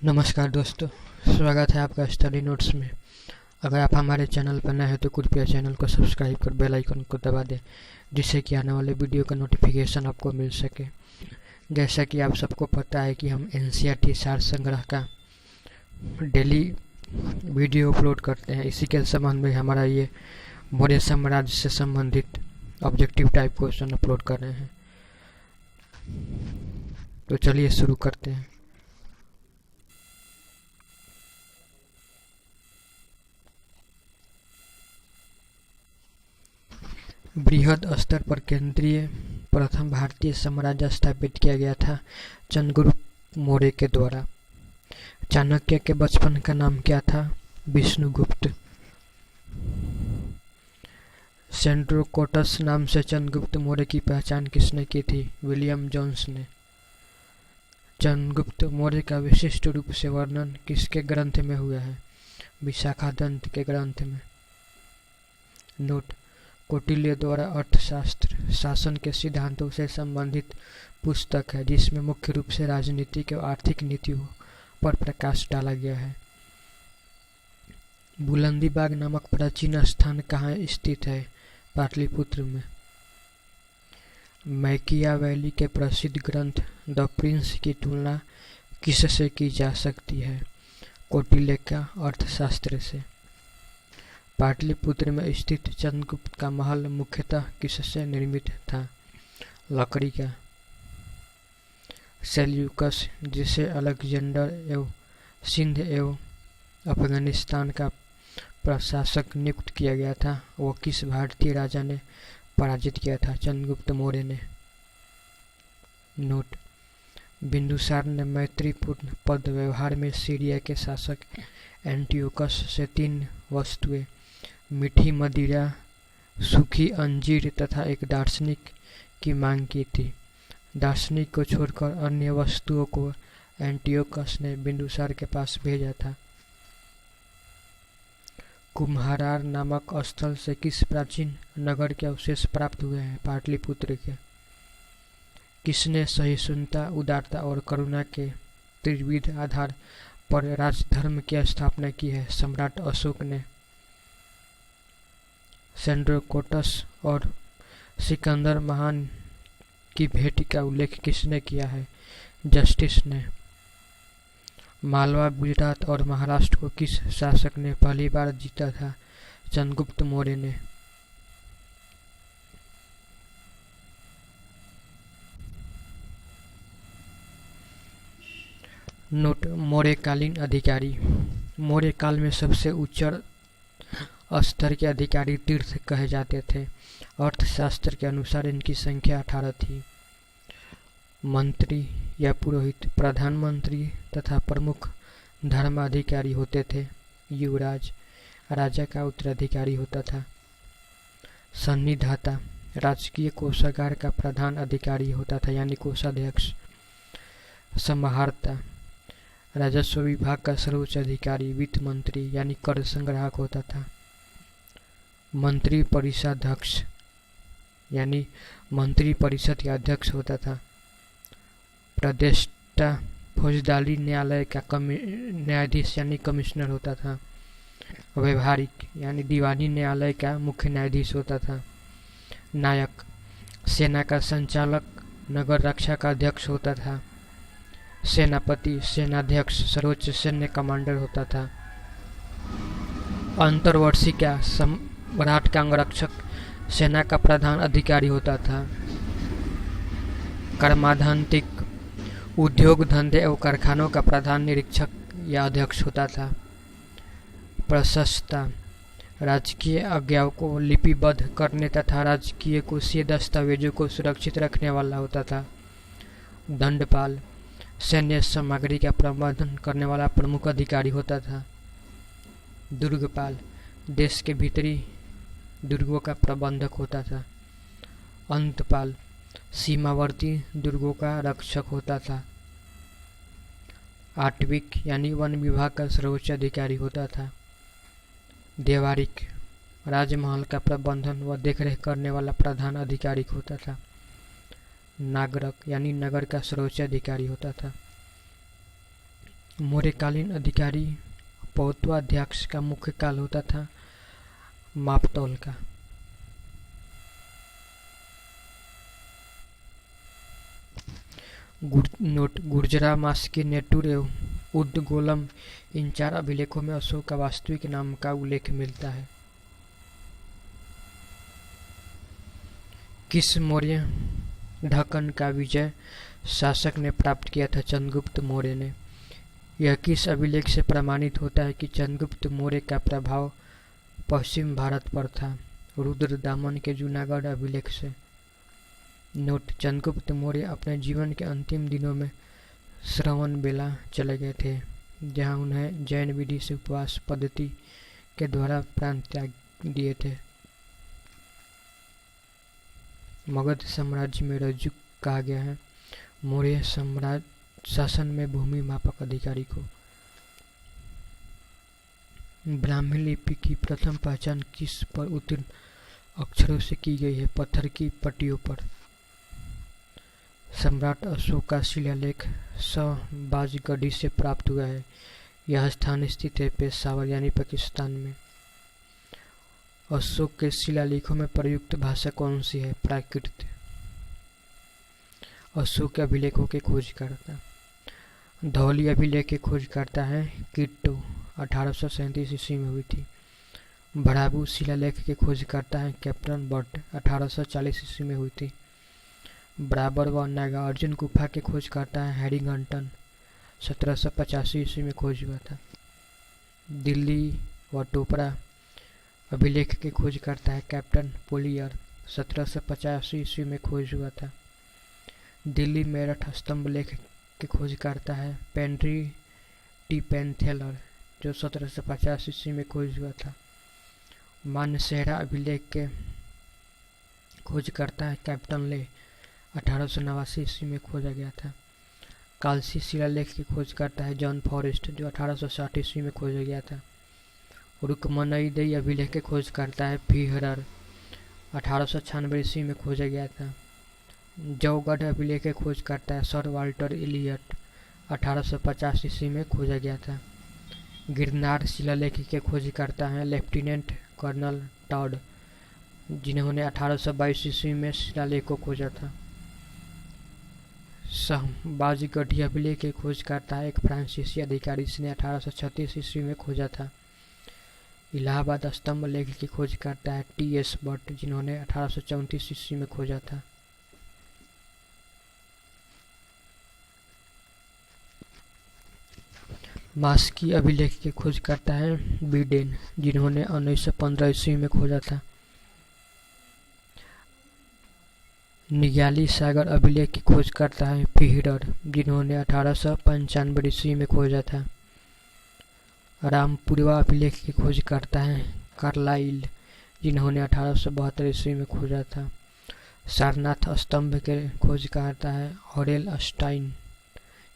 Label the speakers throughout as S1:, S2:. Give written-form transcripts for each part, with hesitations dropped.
S1: नमस्कार दोस्तों, स्वागत है आपका स्टडी नोट्स में। अगर आप हमारे चैनल पर नए हैं तो कृपया चैनल को सब्सक्राइब कर बेल आइकन को दबा दें, जिससे कि आने वाले वीडियो का नोटिफिकेशन आपको मिल सके। जैसा कि आप सबको पता है कि हम एनसीईआरटी सार संग्रह का डेली वीडियो अपलोड करते हैं। इसी के संबंध में हमारा ये मौर्य साम्राज्य से संबंधित ऑब्जेक्टिव टाइप क्वेश्चन अपलोड कर रहे हैं। तो चलिए शुरू करते हैं। बृहद स्तर पर केंद्रीय प्रथम भारतीय साम्राज्य स्थापित किया गया था चंद्रगुप्त मौर्य के द्वारा। चाणक्य के बचपन का नाम क्या था? विष्णुगुप्त। सेंड्रोकोटस नाम से चंद्रगुप्त मौर्य की पहचान किसने की थी? विलियम जोन्स ने। चंद्रगुप्त मौर्य का विशिष्ट रूप से वर्णन किसके ग्रंथ में हुआ है? विशाखादंत के ग्रंथ में। नोट: कौटिल्य द्वारा अर्थशास्त्र शासन के सिद्धांतों से संबंधित पुस्तक है, जिसमें मुख्य रूप से राजनीतिक और आर्थिक नीतियों पर प्रकाश डाला गया है। बुलंदीबाग नामक प्राचीन स्थान कहाँ स्थित है? पाटलिपुत्र में। मैकियावेली के प्रसिद्ध ग्रंथ द प्रिंस की तुलना किससे की जा सकती है? कौटिल्य का अर्थशास्त्र से। पाटलिपुत्र में स्थित चंद्रगुप्त का महल मुख्यतः किससे निर्मित था? लकड़ी का। सेल्यूकस, जिसे अलेक्जेंडर एवं सिंध एवं अफगानिस्तान का प्रशासक नियुक्त किया गया था, वो किस भारतीय राजा ने पराजित किया था? चंद्रगुप्त मौर्य ने। नोट: बिंदुसार ने मैत्रीपूर्ण पद व्यवहार में सीरिया के शासक एंटियोकस से 3 वस्तुएं, मीठी मदिरा, सूखी अंजीर तथा एक दार्शनिक की मांग की थी। दार्शनिक को छोड़कर अन्य वस्तुओं को एंटियोकस ने बिंदुसार के पास भेजा था। कुम्हारार नामक स्थल से किस प्राचीन नगर के अवशेष प्राप्त हुए हैं? पाटलिपुत्र के। किसने सहिष्णुता, उदारता और करुणा के त्रिविध आधार पर राजधर्म की स्थापना की है? सम्राट अशोक ने। सेंड्रोकोटस और सिकंदर महान की भेंट का उल्लेख किसने किया है? जस्टिस ने। मालवा, गुजरात और महाराष्ट्र को किस शासक ने पहली बार जीता था? चंद्रगुप्त मौर्य ने। नोट: मौर्यकालीन अधिकारी। मौर्य काल में सबसे उच्च स्तर के अधिकारी तीर्थ कहे जाते थे। अर्थशास्त्र के अनुसार इनकी संख्या 18 थी। मंत्री या पुरोहित प्रधानमंत्री तथा प्रमुख धर्माधिकारी होते थे। युवराज राजा का उत्तराधिकारी होता था। सन्निधाता राजकीय कोषागार का प्रधान अधिकारी होता था, यानी कोषाध्यक्ष। समाहर्ता राजस्व विभाग का सर्वोच्च अधिकारी वित्त मंत्री यानी कर संग्राहक होता था। मंत्री परिषदाध्यक्ष यानी मंत्री परिषद का अध्यक्ष होता था। प्रदेष्टा फौजदारी न्यायालय का न्यायाधीश यानी कमिश्नर होता था। व्यवहारिक यानी दीवानी न्यायालय का मुख्य न्यायाधीश होता था। नायक सेना का संचालक नगर रक्षा का अध्यक्ष होता था। सेनापति सेनाध्यक्ष सर्वोच्च सैन्य कमांडर होता था। अंतर्वर्षी का सम्राट का अंगरक्षक सेना का प्रधान अधिकारी होता था। कर्माधांतिक उद्योग धंधे एवं कारखानों का प्रधान निरीक्षक या अध्यक्ष होता था। प्रशस्ता राजकीय आज्ञाओं को लिपिबद्ध करने तथा राजकीय कोषीय दस्तावेजों को सुरक्षित रखने वाला होता था। दंडपाल सैन्य सामग्री का प्रबंधन करने वाला प्रमुख अधिकारी होता था। दुर्गपाल देश के भीतरी दुर्गों का प्रबंधक होता था। अंतपाल सीमावर्ती दुर्गों का रक्षक होता था। आटविक यानी वन विभाग का सर्वोच्च अधिकारी होता था। देवारिक राजमहल का प्रबंधन व देखरेख करने वाला प्रधान अधिकारी होता था। नागरक यानी नगर का सर्वोच्च अधिकारी होता था। मौर्यकालीन अधिकारी पौत्वाध्यक्ष का मुख्य काल होता था मापतौल का। नोट: गुर्जरा, मास्की, नेटूर एवं उद्गोलम, इन 4 अभिलेखों में अशोक का वास्तविक नाम का उल्लेख मिलता है। किस मौर्य ढक्कन का विजय शासक ने प्राप्त किया था? चंद्रगुप्त मौर्य ने। यह किस अभिलेख से प्रमाणित होता है कि चंद्रगुप्त मौर्य का प्रभाव पश्चिम भारत पर था? रुद्रदामन के जूनागढ़ अभिलेख से। नोट: चंद्रगुप्त मौर्य अपने जीवन के अंतिम दिनों में श्रवणबेला चले गए थे, जहां उन्हें जैन विधि से उपवास पद्धति के द्वारा प्राण त्याग दिए थे। मगध साम्राज्य में रज्जु कहा गया है मौर्य साम्राज्य शासन में भूमि मापक अधिकारी को। ब्राह्मी लिपि की प्रथम पहचान किस पर उत्तीर्ण अक्षरों से की गई है? पत्थर की पट्टियों पर। सम्राट अशोक का शिलालेख शहबाजगढ़ी से प्राप्त हुआ है। यह स्थान स्थित है पेशावर यानी पाकिस्तान में। अशोक के शिलालेखों में प्रयुक्त भाषा कौन सी है? प्राकृत। अशोक के अभिलेखों के खोजकर्ता। धौली अभिलेख के खोजकर्ता है किट्टो, 1837 ईस्वी में हुई थी। भड़ाबू शिलालेख के खोजकर्ता है कैप्टन बट, 1840 ईस्वी में हुई थी। बराबर व नागार्जुन गुफा के खोजकर्ता है हैरिंगटन, 1785 ईस्वी में खोज हुआ था। दिल्ली व टोपरा अभिलेख के खोजकर्ता है कैप्टन पोलियर, 1785 ईस्वी में खोज हुआ था। दिल्ली मेरठ स्तंभ लेख के खोजकर्ता है पेंड्री टी पेंथेलर, जो 1750 ईस्वी में खोज हुआ था। मानसेहरा अभिलेख के खोजकर्ता है कैप्टन ले, 1889 ईस्वी में खोजा गया था। कालसी शिलालेख के खोजकर्ता है जॉन फॉरेस्ट, जो 1860 ईस्वी में खोजा गया था। रुकमनईदई अभिलेख के खोजकर्ता है फीहरर, 1896 ईस्वी में खोजा गया था। जौगढ़ अभिलेख के खोजकर्ता है सर वाल्टर इलियट, 1850 ईस्वी में खोजा गया था। गिरनार शिलालेख के खोजकर्ता हैं लेफ्टिनेंट कर्नल टॉड, जिन्होंने 1822 ईस्वी में शिलालेख को खोजा था। शहबाजगढ़ी अभिलेख के खोजकर्ता है एक फ्रांसीसी अधिकारी, जिसने 1836 ईस्वी में खोजा था। इलाहाबाद स्तंभ लेख की खोजकर्ता है टी.एस. बट, जिन्होंने 1834 ईस्वी में खोजा था। मास्की अभिलेख के खोजकर्ता है बीडेन, जिन्होंने 1915 ईस्वी में खोजा था। निगयाली सागर अभिलेख की खोजकर्ता है फीहरर, जिन्होंने 1895 ईस्वी में खोजा था। रामपुरवा अभिलेख के खोजकर्ता हैं कार्लाइल, जिन्होंने 1872 ईस्वी में खोजा था। सारनाथ स्तंभ के खोजकर्ता है हॉरेल स्टाइन,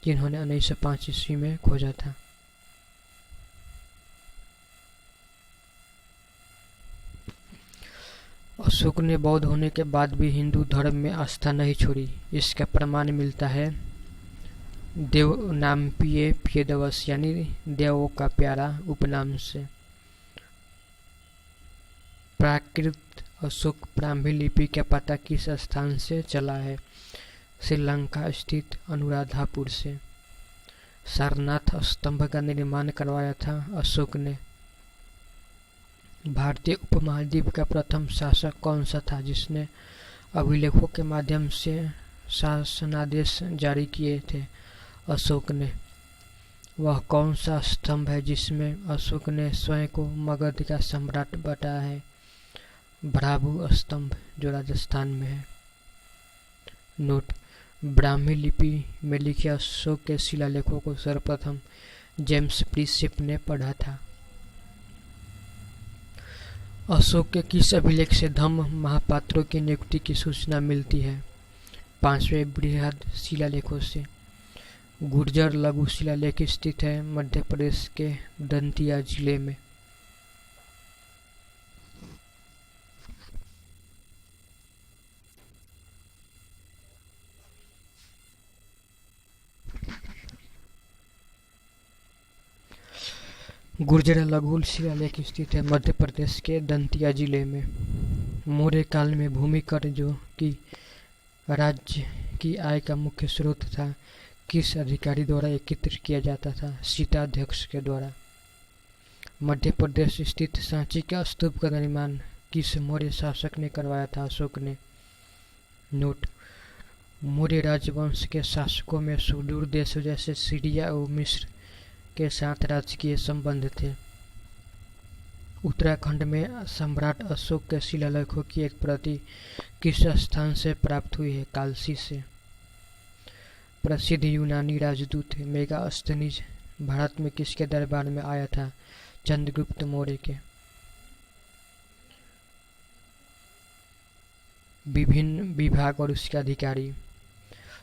S1: जिन्होंने 1905 ईस्वी में खोजा था। अशोक ने बौद्ध होने के बाद भी हिंदू धर्म में आस्था नहीं छोड़ी। इसका प्रमाण मिलता है देवनाम्पिये प्येदवस यानी देवों का प्यारा उपनाम से। प्राकृत अशोक ब्राह्मी लिपि का पता किस स्थान से चला है? श्रीलंका स्थित अनुराधापुर से। सारनाथ स्तंभ का निर्माण करवाया था अशोक ने। भारतीय उपमहाद्वीप का प्रथम शासक कौन सा था जिसने अभिलेखों के माध्यम से शासनादेश जारी किए थे? अशोक ने। वह कौन सा स्तंभ है जिसमें अशोक ने स्वयं को मगध का सम्राट बताया है? भड़ाबू स्तंभ, जो राजस्थान में है। नोट: ब्राह्मी लिपि में लिखे अशोक के शिलालेखों को सर्वप्रथम जेम्स प्रिंसेप ने पढ़ा था। अशोक के किस अभिलेख से धम्म महापात्रों की नियुक्ति की सूचना मिलती है? 5वें बृहद शिलालेखों से। गुर्जर लघु शिलालेख स्थित है मध्य प्रदेश के दंतिया जिले में। गुर्जरा लघु शिलालेख स्थित है मध्य प्रदेश के दंतिया जिले में। मौर्य काल में भूमि कर जो कि राज्य की आय का मुख्य स्रोत था, किस अधिकारी द्वारा एकत्रित किया जाता था? शीताध्यक्ष के द्वारा। मध्य प्रदेश स्थित सांची का स्तूप का निर्माण किस मौर्य शासक ने करवाया था? अशोक ने। नोट: मौर्य राजवंश के शासकों में सुदूर देशों जैसे सीरिया और मिस्र के साथ राजकीय संबंध थे। उत्तराखंड में सम्राट अशोक के शिलालेखों की एक प्रति किस स्थान से प्राप्त हुई है? कालसी से। प्रसिद्ध यूनानी राजदूत मेगास्थनीज भारत में किसके दरबार में आया था? चंद्रगुप्त मौर्य के। विभिन्न विभाग और उसके अधिकारी।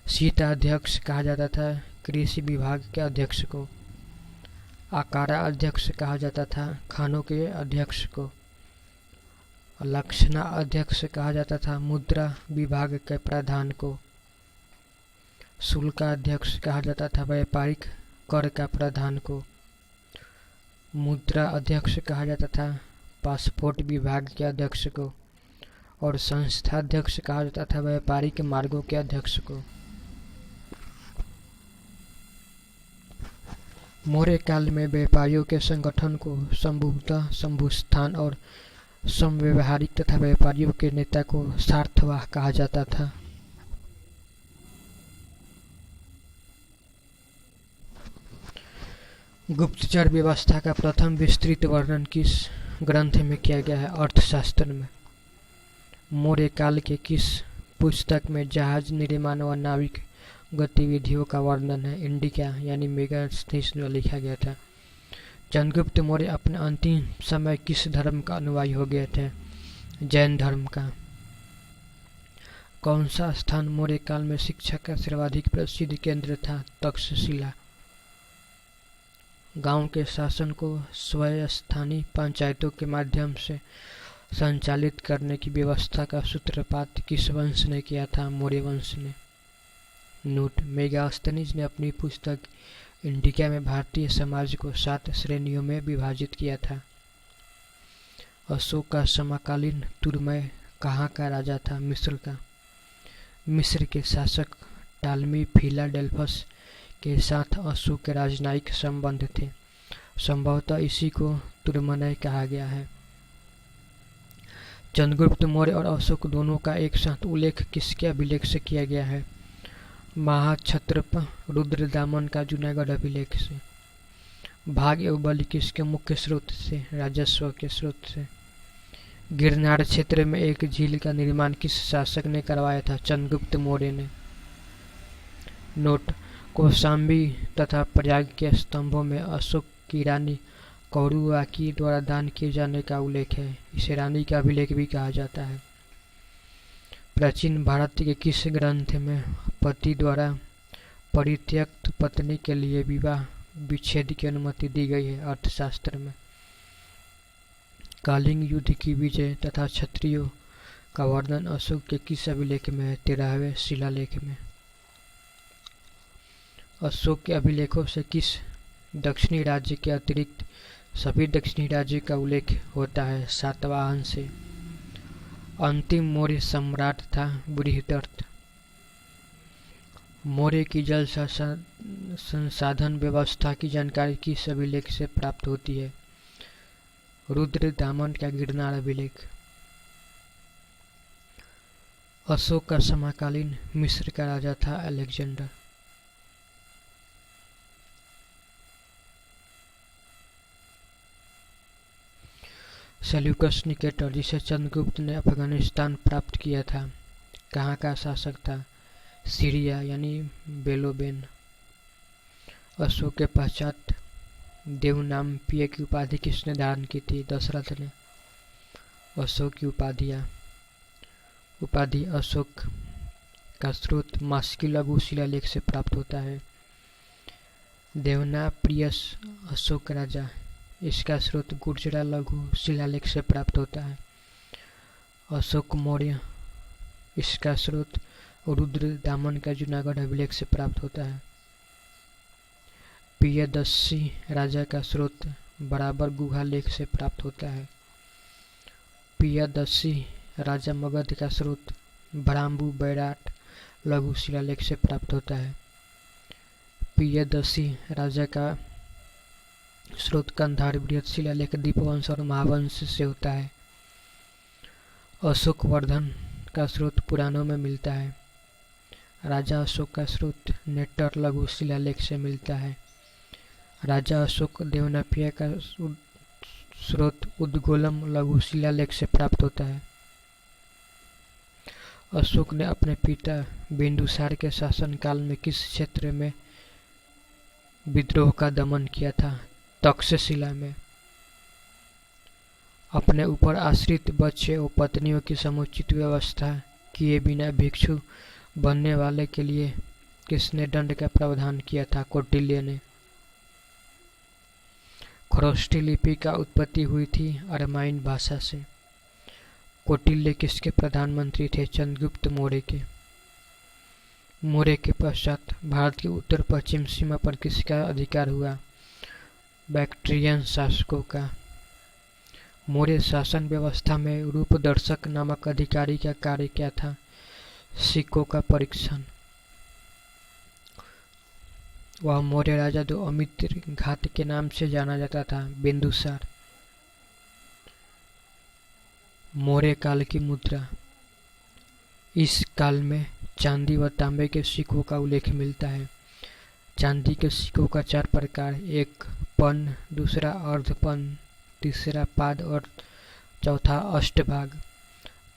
S1: शीताध्यक्ष कहा जाता था कृषि विभाग के अध्यक्ष को। आकारा अध्यक्ष कहा जाता था खानों के अध्यक्ष को। लक्षणा अध्यक्ष कहा जाता था मुद्रा विभाग के प्रधान को। शुल्काध्यक्ष कहा जाता था व्यापारिक कर का प्रधान को। मुद्रा अध्यक्ष कहा जाता था पासपोर्ट विभाग के अध्यक्ष को। और संस्थाध्यक्ष कहा जाता था व्यापारिक मार्गों के अध्यक्ष को। मौर्य काल में व्यापारियों के संगठन को संभवतः संभुस्थान और समव्यवहारिक तथा व्यापारियों के नेता को सार्थवाह कहा जाता था। गुप्तचर व्यवस्था का प्रथम विस्तृत वर्णन किस ग्रंथ में किया गया है? अर्थशास्त्र में। मौर्य काल के किस पुस्तक में जहाज निर्माण व नाविक गतिविधियों का वर्णन है? इंडिका यानी मेगास्थनीज में लिखा गया था। चंद्रगुप्त मौर्य अपने अंतिम समय किस धर्म का अनुयायी हो गए थे? जैन धर्म का। कौन सा स्थान मौर्य काल में शिक्षा का सर्वाधिक प्रसिद्ध केंद्र था? तक्षशिला। गांव के शासन को स्वयं पंचायतों के माध्यम से संचालित करने की व्यवस्था का सूत्रपात किस वंश ने किया था? मौर्य वंश ने। नोट: मेगास्थनीज ने अपनी पुस्तक इंडिका में भारतीय समाज को 7 श्रेणियों में विभाजित किया था। अशोक का समकालीन तुर्मय कहाँ का राजा था? मिस्र का। मिस्र के शासक टालमी फिलाडेल्फस के साथ अशोक के राजनयिक संबंध थे। संभवतः इसी को तुर्मनय कहा गया है। चंद्रगुप्त मौर्य और अशोक दोनों का एक साथ उल्लेख किसके अभिलेख से किया गया है? महाक्षत्रप रुद्रदामन का जूनागढ़ अभिलेख से। भाग एवं बलि किसके मुख्य स्रोत से? राजस्व के स्रोत से। गिरनार क्षेत्र में एक झील का निर्माण किस शासक ने करवाया था? चंद्रगुप्त मौर्य ने। नोट: कौशाम्बी तथा प्रयाग के स्तंभों में अशोक की रानी कौरुवाकी द्वारा दान किए जाने का उल्लेख है। इसे रानी का अभिलेख भी कहा जाता है। प्राचीन भारत के किस ग्रंथ में पति द्वारा परित्यक्त पत्नी के लिए विवाह विच्छेद की अनुमति दी गई है? अर्थशास्त्र में। कलिंग युद्ध की विजय तथा क्षत्रियों का वर्णन अशोक के किस अभिलेख में है? 13वें शिलालेख में। अशोक के अभिलेखों से किस दक्षिणी राज्य के अतिरिक्त सभी दक्षिणी राज्य का उल्लेख होता है? सातवाहन से। अंतिम मौर्य सम्राट था बृहदर्थ। मौर्य की जल संसाधन व्यवस्था की जानकारी किस अभिलेख से प्राप्त होती है? रुद्रदामन का गिरनार अभिलेख। अशोक का समकालीन मिस्र का राजा था अलेक्जेंडर। सेल्यूकस निकेटर जिसे चंद्रगुप्त ने अफगानिस्तान प्राप्त किया था, कहाँ का शासक था? सीरिया यानी बेलोबेन। अशोक के पश्चात देवनामप्रिय की उपाधि किसने धारण की थी? दशरथ ने। अशोक की उपाधि अशोक का स्रोत मास्की लघु शिलालेख से प्राप्त होता है। देवनाप्रियस अशोक राजा, इसका स्रोत गुर्जरा लघु शिलालेख से प्राप्त होता है। अशोक मौर्य, इसका स्रोत रुद्रदामन का जूनागढ़ अभिलेख से प्राप्त होता है। प्रियदर्शी राजा का स्रोत बराबर गुहा लेख से प्राप्त होता है। पियदस्सी राजा मगध का स्रोत भ्राम्बू बैराट लघु शिलालेख से प्राप्त होता है। पियदस्सी राजा का स्रोत कंधार बृहद शिलालेख दीपवंश और महावंश से होता है। अशोक वर्धन का स्रोत पुराणों में मिलता है। राजा अशोक का स्रोत नेटर लघु शिलालेख से मिलता है। राजा अशोक देवनापिया का स्रोत उद्गोलम लघु शिलालेख से प्राप्त होता है। अशोक ने अपने पिता बिंदुसार के शासनकाल में किस क्षेत्र में विद्रोह का दमन किया था? तक्षशिला में। अपने ऊपर आश्रित बच्चे और पत्नियों की समुचित व्यवस्था किए बिना भिक्षु बनने वाले के लिए किसने दंड का प्रावधान किया था? कौटिल्य ने। खरोष्ठी लिपि का उत्पत्ति हुई थी अरमाइन भाषा से। कौटिल्य किसके प्रधानमंत्री थे? चंद्रगुप्त मौर्य के। मौर्य के पश्चात भारत की उत्तर पश्चिम सीमा पर किसका अधिकार हुआ? बैक्ट्रियन शासकों का। मौर्य शासन व्यवस्था में रूपदर्शक नामक अधिकारी का कार्य क्या था? सिक्कों का परीक्षण। वह मौर्य राजा जो अमित घात के नाम से जाना जाता था, बिंदुसार। मौर्य काल की मुद्रा। इस काल में चांदी व तांबे के सिक्कों का उल्लेख मिलता है। चांदी के सिक्कों का 4 प्रकार, एक पन, दूसरा अर्धपन, तीसरा पाद और चौथा अष्टभाग।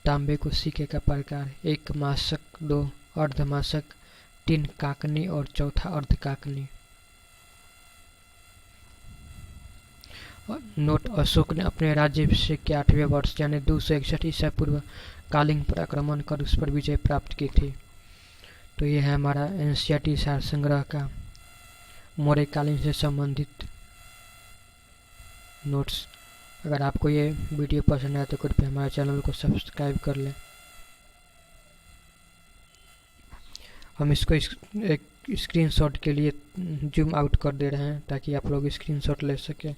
S1: तांबे को सिक्के का प्रकार, 1 मासक, 2 अर्धमासक, 3 काकनी और चौथा अर्धकाकनी। नोट: अशोक ने अपने राज्याभिषेक के 8वें वर्ष यानी 261 ईसा पूर्व कालिंग पर आक्रमण कर उस पर विजय प्राप्त की थी। तो ये है हमारा एनसीईआरटी सार संग्रह का मौर्य कालीन से संबंधित नोट्स। अगर आपको ये वीडियो पसंद आए तो कृपया हमारे चैनल को सब्सक्राइब कर लें। हम इसको एक स्क्रीनशॉट के लिए जूम आउट कर दे रहे हैं ताकि आप लोग स्क्रीनशॉट ले सकें।